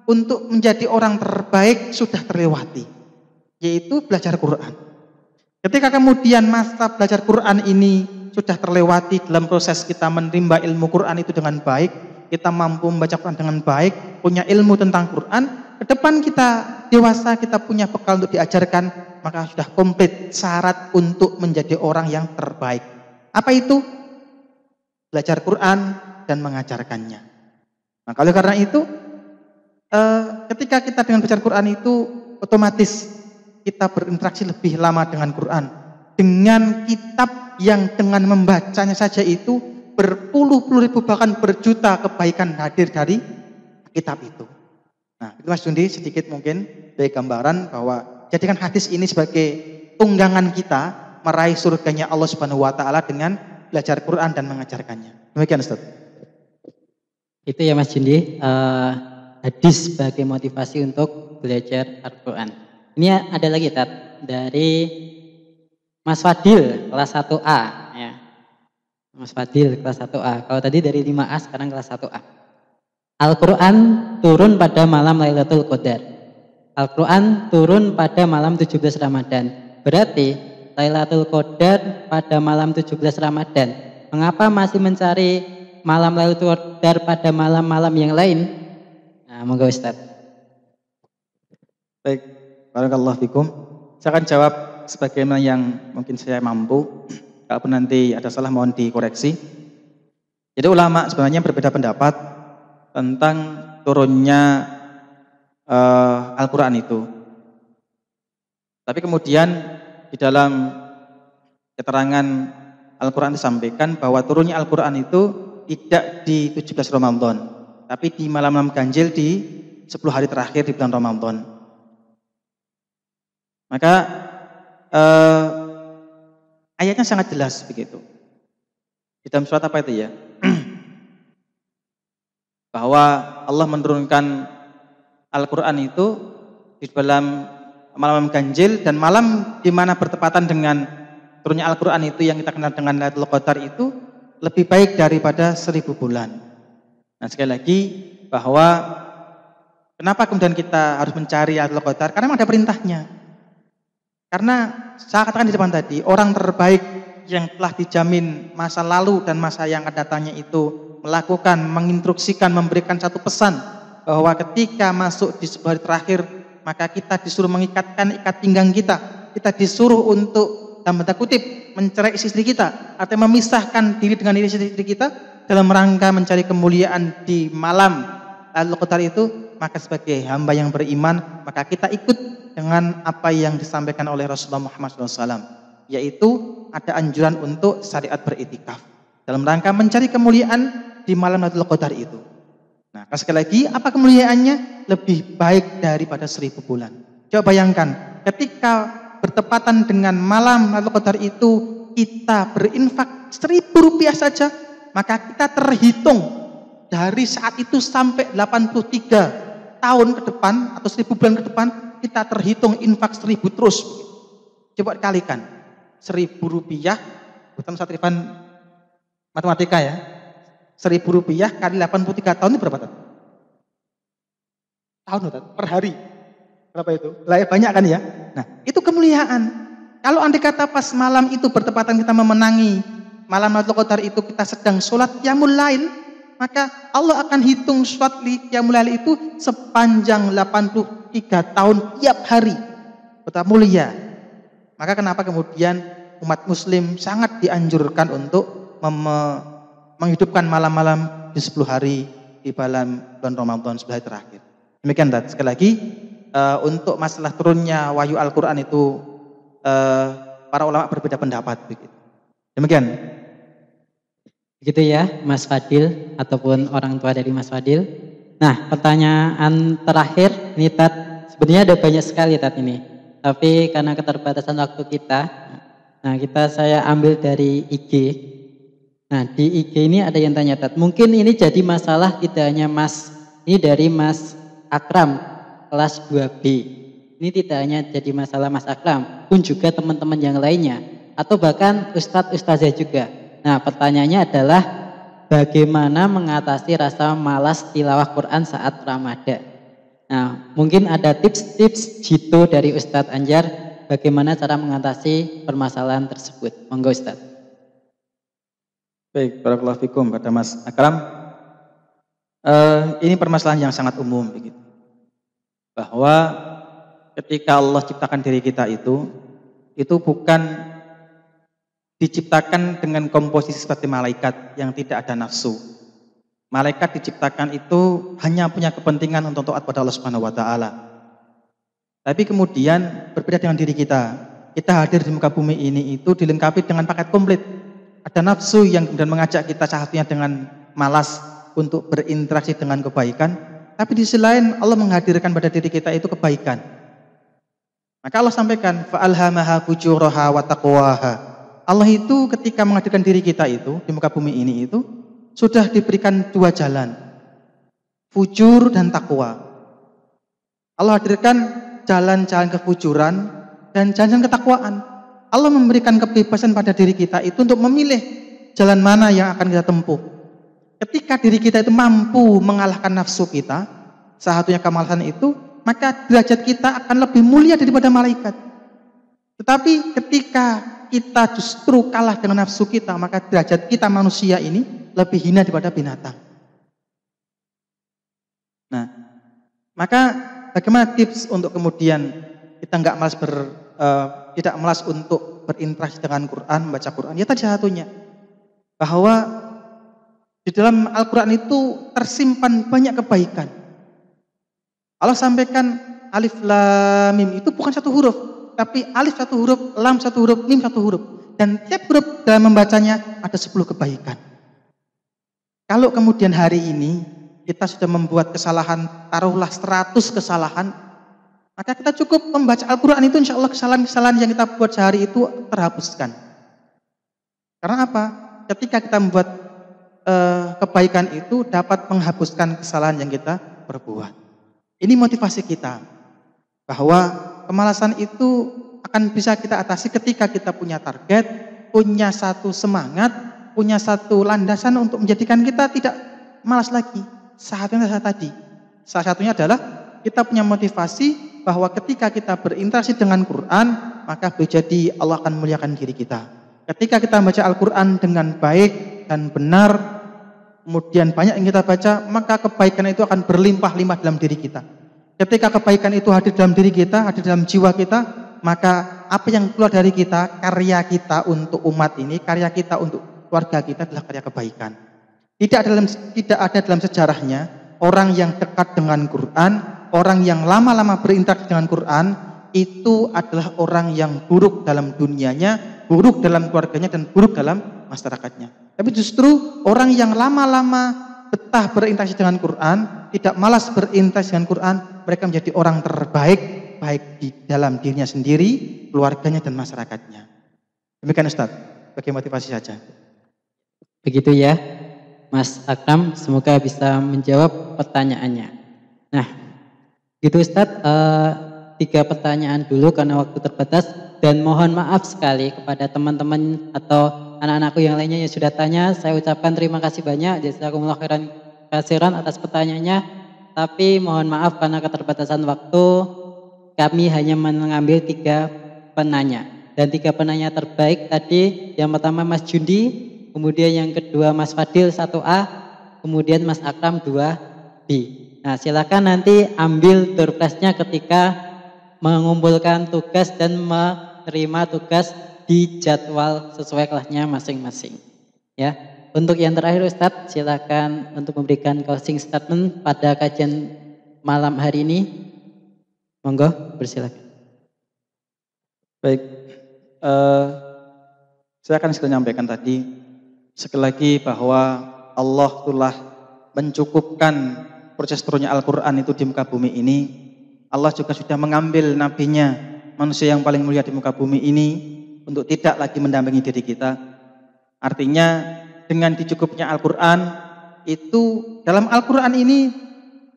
untuk menjadi orang terbaik sudah terlewati, yaitu belajar Quran. Ketika kemudian masa belajar Quran ini sudah terlewati dalam proses kita menerima ilmu Quran itu dengan baik, kita mampu membaca Quran dengan baik, punya ilmu tentang Quran, ke depan kita dewasa, kita punya bekal untuk diajarkan, maka sudah komplit syarat untuk menjadi orang yang terbaik. Apa itu? Belajar Quran dan mengajarkannya. Maka oleh karena itu, ketika kita dengan belajar Quran itu, otomatis kita berinteraksi lebih lama dengan Quran, dengan kitab yang dengan membacanya saja itu berpuluh-puluh ribu bahkan berjuta kebaikan hadir dari kitab itu. Nah, itu Mas Jundi sedikit mungkin dari gambaran bahwa jadikan hadis ini sebagai tunggangan kita meraih surganya Allah Subhanahu wa taala dengan belajar Quran dan mengajarkannya. Demikian Ustaz. Itu ya Mas Jundi, hadis sebagai motivasi untuk belajar Al-Quran. Ini ada lagi Tat, dari Mas Fadil kelas 1A ya. Mas Fadil kelas 1A. Kalau tadi dari 5A sekarang kelas 1A. Al-Quran turun pada malam Lailatul Qadar. Al-Quran turun pada malam 17 Ramadan. Berarti Lailatul Qadar pada malam 17 Ramadan. Mengapa masih mencari malam Lailatul Qadar pada malam-malam yang lain? Nah, monggo Ustaz. Baik, barakallahu fikum. Saya akan jawab sebagaimana yang mungkin saya mampu. Kalaupun nanti ada salah mohon dikoreksi. Jadi ulama sebenarnya berbeda pendapat tentang turunnya Al-Quran itu. Tapi kemudian di dalam keterangan Al-Quran disampaikan bahwa turunnya Al-Quran itu tidak di 17 Ramadan, tapi di malam-malam ganjil di 10 hari terakhir di bulan Ramadan. Maka ayatnya sangat jelas begitu. Di dalam surat apa itu ya? bahwa Allah menurunkan Al-Quran itu di dalam malam ganjil, dan malam di mana bertepatan dengan turunnya Al-Quran itu yang kita kenal dengan Lailatul Qadar itu lebih baik daripada 1000 bulan. Nah, sekali lagi bahwa kenapa kemudian kita harus mencari Lailatul Qadar? Karena memang ada perintahnya. Karena saya katakan di depan tadi, orang terbaik yang telah dijamin masa lalu dan masa yang akan datangnya itu melakukan, menginstruksikan, memberikan satu pesan bahwa ketika masuk di 10 hari terakhir, maka kita disuruh mengikatkan ikat pinggang kita. Kita disuruh untuk, dalam tanda kutip, mencerai istri kita, atau memisahkan diri dengan istri kita dalam rangka mencari kemuliaan di malam Lailatul Qadar itu. Maka sebagai hamba yang beriman, maka kita ikut dengan apa yang disampaikan oleh Rasulullah Muhammad SAW, yaitu ada anjuran untuk syariat beriktikaf dalam rangka mencari kemuliaan di malam Lailatul Qadar itu. Nah, sekali lagi, apa kemuliaannya? Lebih baik daripada 1000 bulan. Coba bayangkan, ketika bertepatan dengan malam Lailatul Qadar itu, kita berinfak 1000 rupiah saja, maka kita terhitung dari saat itu sampai 83 tahun ke depan atau 1000 bulan ke depan, kita terhitung infak 1000 terus. Coba kalikan 1000 rupiah, bukan Ustaz Irfan matematika ya, 1000 rupiah kali 83 tahun itu berapa tahun? Tahun per hari berapa itu? Lah ya, banyak kan ya. Nah, itu kemuliaan. Kalau andai kata pas malam itu bertepatan kita memenangi malam Lailatul Qadar itu, kita sedang sholat qiyamul lail, maka Allah akan hitung sholat qiyamul lail itu sepanjang 83 tahun tiap hari. Betapa mulia. Maka kenapa kemudian umat muslim sangat dianjurkan untuk menghidupkan malam-malam di 10 hari di bulan Ramadan 10 hari terakhir. Demikian Tad. Sekali lagi untuk masalah turunnya wahyu Al-Quran itu para ulama berbeda pendapat begitu. Demikian. Begitu ya Mas Fadil ataupun orang tua dari Mas Fadil. Nah, pertanyaan terakhir ini Tad, sebenarnya ada banyak sekali Tad ini, tapi karena keterbatasan waktu kita, nah saya ambil dari IG. Nah, di IG ini ada yang tanya Tad, mungkin ini jadi masalah tidak hanya Mas, ini dari Mas Akram kelas 2B. Ini tidak hanya jadi masalah Mas Akram, pun juga teman-teman yang lainnya, atau bahkan ustadz-ustazah juga. Nah, pertanyaannya adalah bagaimana mengatasi rasa malas tilawah Quran saat Ramadan. Nah, mungkin ada tips-tips jitu dari Ustadz Anjar bagaimana cara mengatasi permasalahan tersebut. Monggo Ustadz. Baik, barakallahu fikum pada Mas Akram. Ini permasalahan yang sangat umum begitu. Bahwa ketika Allah ciptakan diri kita itu bukan diciptakan dengan komposisi seperti malaikat yang tidak ada nafsu. Malaikat diciptakan itu hanya punya kepentingan untuk taat pada Allah Subhanahu wa taala. Tapi kemudian berbeda dengan diri kita. Kita hadir di muka bumi ini itu dilengkapi dengan paket komplit. Ada nafsu yang kemudian mengajak kita salah satunya dengan malas untuk berinteraksi dengan kebaikan, tapi di sisi lain Allah menghadirkan pada diri kita itu kebaikan. Maka Allah sampaikan fa'alhamaha fujuraha wa taqwaha. Allah itu ketika menghadirkan diri kita itu di muka bumi ini itu sudah diberikan 2 jalan, fujur dan takwa. Allah hadirkan jalan-jalan kefujuran dan jalan-jalan ketakwaan. Allah memberikan kebebasan pada diri kita itu untuk memilih jalan mana yang akan kita tempuh. Ketika diri kita itu mampu mengalahkan nafsu kita, salah satunya kemalasan itu, maka derajat kita akan lebih mulia daripada malaikat. Tetapi ketika kita justru kalah dengan nafsu kita, maka derajat kita manusia ini lebih hina daripada binatang. Nah, maka bagaimana tips untuk kemudian kita tidak malas untuk berinteraksi dengan Quran, membaca Quran? Ya tadi satunya, bahwa di dalam Al-Quran itu tersimpan banyak kebaikan. Allah sampaikan alif lam mim itu bukan 1 huruf, tapi alif 1 huruf, lam 1 huruf, mim 1 huruf. Dan tiap huruf dalam membacanya ada 10 kebaikan. Kalau kemudian hari ini kita sudah membuat kesalahan, taruhlah 100 kesalahan, maka kita cukup membaca Al-Quran itu, insya Allah kesalahan-kesalahan yang kita buat sehari itu terhapuskan. Karena apa? Ketika kita membuat kebaikan itu dapat menghapuskan kesalahan yang kita perbuat. Ini motivasi kita, bahwa kemalasan itu akan bisa kita atasi ketika kita punya target, punya satu semangat, punya satu landasan untuk menjadikan kita tidak malas lagi. Salah satunya adalah kita punya motivasi bahwa ketika kita berinteraksi dengan Quran, maka jadi Allah akan muliakan diri kita. Ketika kita baca Al-Quran dengan baik dan benar, kemudian banyak yang kita baca, maka kebaikan itu akan berlimpah-limpah dalam diri kita. Ketika kebaikan itu hadir dalam diri kita, hadir dalam jiwa kita, maka apa yang keluar dari kita, karya kita untuk umat ini, karya kita untuk keluarga kita adalah karya kebaikan. Tidak ada dalam sejarahnya orang yang dekat dengan Quran, orang yang lama-lama berinteraksi dengan Quran, itu adalah orang yang buruk dalam dunianya, buruk dalam keluarganya, dan buruk dalam masyarakatnya. Tapi justru orang yang lama-lama betah berinteraksi dengan Quran, tidak malas berinteraksi dengan Quran, mereka menjadi orang terbaik, baik di dalam dirinya sendiri, keluarganya, dan masyarakatnya. Demikian Ustaz, bagi motivasi saja. Begitu ya Mas Akram, semoga bisa menjawab pertanyaannya. Nah, gitu Ustadz, 3 pertanyaan dulu karena waktu terbatas, dan mohon maaf sekali kepada teman-teman atau anak-anakku yang lainnya yang sudah tanya. Saya ucapkan terima kasih banyak, jazakumullah khairan katsiran atas pertanyaannya, tapi mohon maaf karena keterbatasan waktu, kami hanya mengambil 3 penanya, dan 3 penanya terbaik tadi, yang pertama Mas Jundi, kemudian yang kedua Mas Fadil 1A, kemudian Mas Akram 2B. Nah, silakan nanti ambil door prize-nya ketika mengumpulkan tugas dan menerima tugas di jadwal sesuai kelasnya masing-masing. Ya, untuk yang terakhir Ustadz, silakan untuk memberikan closing statement pada kajian malam hari ini. Monggo, bersilakan. Baik, saya akan sekali menyampaikan tadi sekali lagi bahwa Allah telah mencukupkan proses turunnya Al-Quran itu di muka bumi ini. Allah juga sudah mengambil nabinya, manusia yang paling mulia di muka bumi ini, untuk tidak lagi mendampingi diri kita. Artinya dengan dicukupnya Al-Quran itu, dalam Al-Quran ini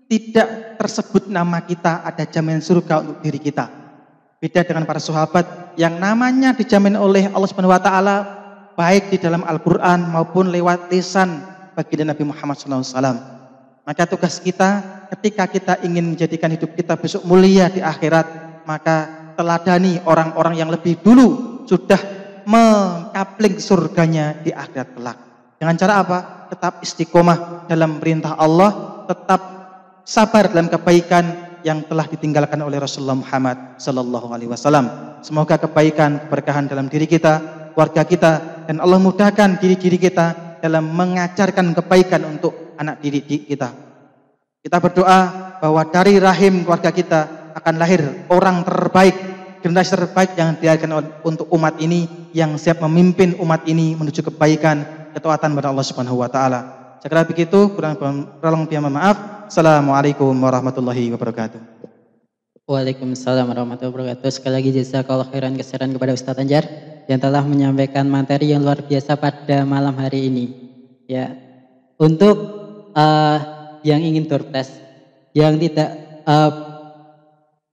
tidak tersebut nama kita ada jaminan surga untuk diri kita. Beda dengan para sahabat yang namanya dijamin oleh Allah Subhanahu wa taala baik di dalam Al-Quran maupun lewat lisan baginda Nabi Muhammad SAW. Maka tugas kita ketika kita ingin menjadikan hidup kita besok mulia di akhirat, maka teladani orang-orang yang lebih dulu sudah mengkapling surganya di akhirat kelak. Dengan cara apa? Tetap istiqomah dalam perintah Allah, tetap sabar dalam kebaikan yang telah ditinggalkan oleh Rasulullah Muhammad SAW. Semoga kebaikan, keberkahan dalam diri kita, keluarga kita, dan Allah mudahkan diri-diri kita dalam mengajarkan kebaikan untuk anak didik kita. Kita berdoa bahwa dari rahim keluarga kita akan lahir orang terbaik, generasi terbaik yang dihadirkan untuk umat ini, yang siap memimpin umat ini menuju kebaikan, ketaatan kepada Allah Subhanahu wa taala. Saya kira begitu, kurang lebih mohon maaf. Assalamualaikum warahmatullahi wabarakatuh. Waalaikumsalam warahmatullahi wabarakatuh. Sekali lagi jazakallahu khairan katsiran kepada Ustadz Anjar yang telah menyampaikan materi yang luar biasa pada malam hari ini. Ya, untuk yang ingin door prize, yang tidak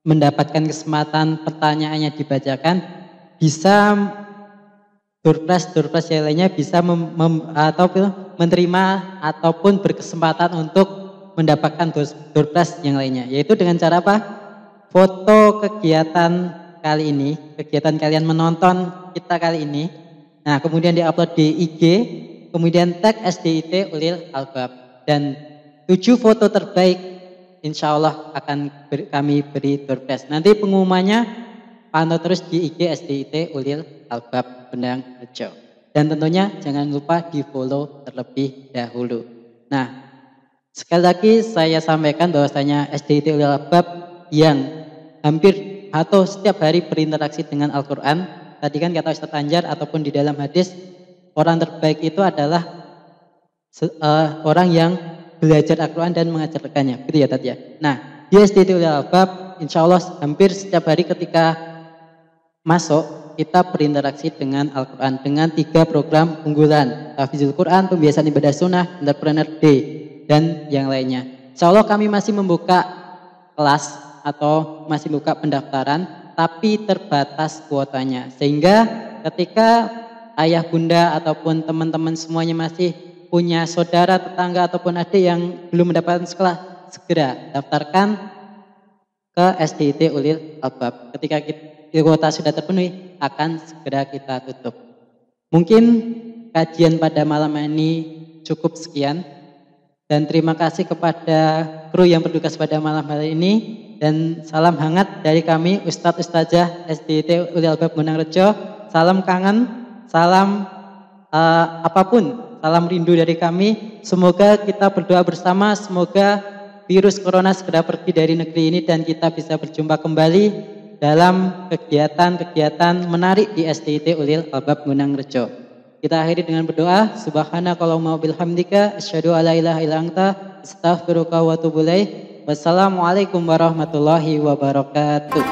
mendapatkan kesempatan pertanyaannya dibacakan, bisa door prize yang lainnya bisa menerima ataupun berkesempatan untuk mendapatkan door prize yang lainnya, yaitu dengan cara apa? Foto kegiatan kali ini, kegiatan kalian menonton kita kali ini, nah kemudian diupload di IG, kemudian tag SDIT Ulil Albab, dan 7 foto terbaik insya Allah akan kami beri door prize. Nanti pengumumannya pantau terus di IG SDIT Ulil Albab Benang Rejo, dan tentunya jangan lupa di follow terlebih dahulu. Nah, sekali lagi saya sampaikan bahwasanya SDIT Ulil Albab yang hampir atau setiap hari berinteraksi dengan Al-Quran, tadi kan kata Ustadz Anjar ataupun di dalam hadis, orang terbaik itu adalah orang yang belajar Al-Quran dan mengajarkannya, gitu ya tadi ya. Nah, di SDIT Ulil Albab insya Allah hampir setiap hari ketika masuk kita berinteraksi dengan Al-Quran dengan 3 program unggulan, Hafizul Quran, Pembiasaan Ibadah Sunnah, Entrepreneur Day, dan yang lainnya. Insya Allah kami masih membuka kelas atau masih buka pendaftaran, tapi terbatas kuotanya. Sehingga ketika ayah bunda ataupun teman-teman semuanya masih punya saudara, tetangga ataupun adik yang belum mendapatkan sekolah, segera daftarkan ke SDIT Ulil Albab. Ketika kuota sudah terpenuhi, akan segera kita tutup. Mungkin kajian pada malam ini cukup sekian, dan terima kasih kepada kru yang bertugas pada malam hari ini, dan salam hangat dari kami Ustadz Ustazah SDIT Ulil Albab Bonangrejo. Salam kangen, salam apapun, salam rindu dari kami. Semoga kita berdoa bersama, semoga virus corona segera pergi dari negeri ini dan kita bisa berjumpa kembali dalam kegiatan-kegiatan menarik di SDIT Ulil Albab Bonangrejo. Kita akhiri dengan berdoa. Subhanakallahumma wabihamdika asyhadu alla ilaha illa anta astaghfiruka wa atubu ilaik. Wassalamualaikum warahmatullahi wabarakatuh.